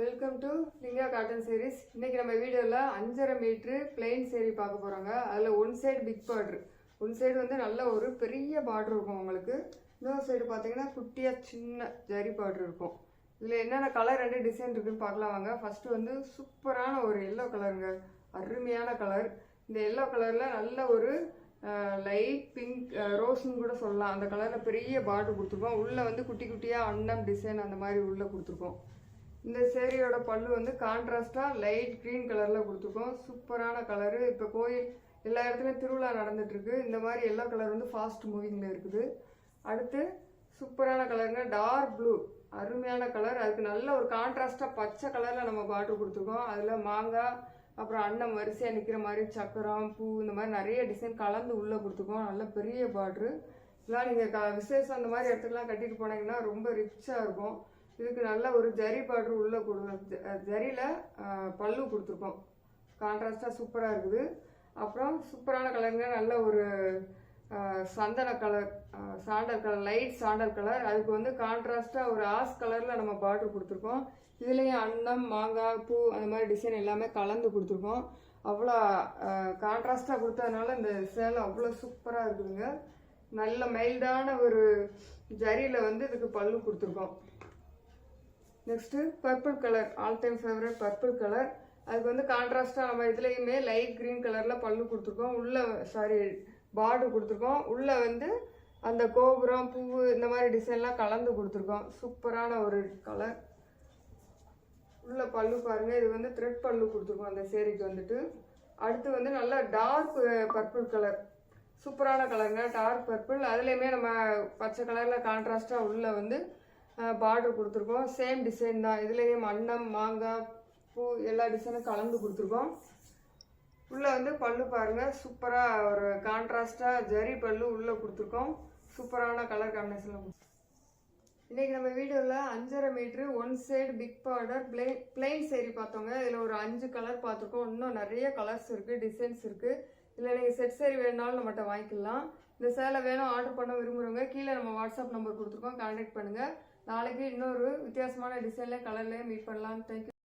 Welcome to Linga cotton sarees. இன்னைக்கு நம்ம வீடியோவில் 5.5 மீட்டர் பிளெயின் சேரீ பார்க்க போகிறாங்க. அதில் one side big border, one side வந்து நல்ல ஒரு பெரிய பார்டர் இருக்கும் உங்களுக்கு. இன்னொரு சைடு பார்த்தீங்கன்னா குட்டியாக சின்ன ஜரி பார்டர் இருக்கும். இதில் என்னென்ன கலர் ரெண்டு டிசைன் இருக்குன்னு பார்க்கலாம் வாங்க. ஃபர்ஸ்ட் வந்து சூப்பரான ஒரு எல்லோ கலருங்க, அருமையான கலர். இந்த எல்லோ கலரில் நல்ல ஒரு லைட் பிங்க் ரோஸ்ன்னு கூட சொல்லலாம். அந்த கலரில் பெரிய பார்டர் கொடுத்துருக்கோம். உள்ளே வந்து குட்டி குட்டியாக அன்னம் டிசைன் அந்த மாதிரி உள்ளே கொடுத்துருக்கோம். இந்த சேரீயோட பல்லு வந்து கான்ட்ராஸ்டாக லைட் க்ரீன் கலரில் கொடுத்துருக்கோம். சூப்பரான கலரு. இப்போ கோயில் எல்லா இடத்துலையும் திருவிழா நடந்துட்டுருக்கு. இந்த மாதிரி எல்லா கலர் வந்து ஃபாஸ்ட் மூவிங்கில் இருக்குது. அடுத்து சூப்பரான கலருங்க, டார்க் ப்ளூ, அருமையான கலர். அதுக்கு நல்ல ஒரு கான்ட்ராஸ்டாக பச்சை கலரில் நம்ம பார்டர் கொடுத்துருக்கோம். அதில் மாங்காய் அப்புறம் அன்னம் வரிசையாக நிற்கிற மாதிரி சக்கரம் பூ இந்த மாதிரி நிறைய டிசைன் கலந்து உள்ளே கொடுத்துருக்கோம். நல்ல பெரிய பார்டரு. இதெல்லாம் நீங்கள் விசேஷம் அந்த மாதிரி இடத்துக்குலாம் கட்டிட்டு போனீங்கன்னா ரொம்ப ரிச்சாக இருக்கும். இதுக்கு நல்ல ஒரு ஜரி பார்டர் உள்ள ஜரியில் பல்லு கொடுத்துருக்கோம். கான்ட்ராஸ்டாக சூப்பராக இருக்குது. அப்புறம் சூப்பரான கலருங்க, நல்ல ஒரு சந்தன colour, sandal colour, light sandal colour. அதுக்கு வந்து கான்ட்ராஸ்டாக ஒரு ஆஸ் கலரில் நம்ம பார்டர் கொடுத்துருக்கோம். இதுலேயும் அன்னம் மாங்காய் பூ அந்த மாதிரி டிசைன் எல்லாமே கலந்து கொடுத்துருக்கோம். அவ்வளோ கான்ட்ராஸ்டாக கொடுத்ததுனால இந்த சேலை அவ்வளோ சூப்பராக இருக்குதுங்க. நல்ல மைல்டான ஒரு ஜரியில் வந்து இதுக்கு பல்லு கொடுத்துருக்கோம். Next purple colour, all time favourite purple colour. அதுக்கு வந்து கான்ட்ராஸ்டாக நம்ம இதுலேயுமே லைட் க்ரீன் கலரில் பல்லு கொடுத்துருக்கோம். உள்ளே பார்டர் கொடுத்துருக்கோம். உள்ளே வந்து அந்த கோபுரம் பூ இந்த மாதிரி டிசைன்லாம் கலந்து கொடுத்துருக்கோம். சூப்பரான ஒரு கலர். உள்ள பல்லு பாருங்கள், இது வந்து த்ரெட் பல்லு கொடுத்துருக்கோம் அந்த சேரீக்கு வந்துட்டு. அடுத்து வந்து நல்லா டார்க் பர்பிள் கலர், சூப்பரான கலருங்க, டார்க் பர்பிள். அதுலேயுமே நம்ம பச்சை கலரில் கான்ட்ராஸ்டாக உள்ளே வந்து பார்டர் கொடுத்துருக்கோம். சேம் டிசைன் தான். இதுலேயும் அன்னம் மாங்காய் பூ எல்லா டிசைனும் கலந்து கொடுத்துருக்கோம். உள்ளே வந்து பல்லு பாருங்கள், சூப்பராக ஒரு கான்ட்ராஸ்டாக ஜரி பல்லு உள்ளே கொடுத்துருக்கோம். சூப்பரான கலர் காம்பினேஷனில். இன்றைக்கி நம்ம வீடியோவில் 5.5 metre one side big border plain sari பார்த்தோங்க. இதில் ஒரு 5 கலர் பார்த்துருக்கோம். இன்னும் நிறைய கலர்ஸ் இருக்குது, டிசைன்ஸ் இருக்குது. இதில் நீங்கள் செட் சேரீ வேணுனாலும் நம்மகிட்ட வாங்கிக்கலாம். இந்த சேலை வேணும் ஆர்டர் பண்ண விரும்புகிறவங்க கீழே நம்ம வாட்ஸ்அப் நம்பர் கொடுத்துருக்கோம், கான்டாக்ட் பண்ணுங்கள். நாளைக்கு இன்னொரு வித்தியாசமான டிசைன்ல கலர்லேயே மீட் பண்ணலாம். தேங்க்யூ.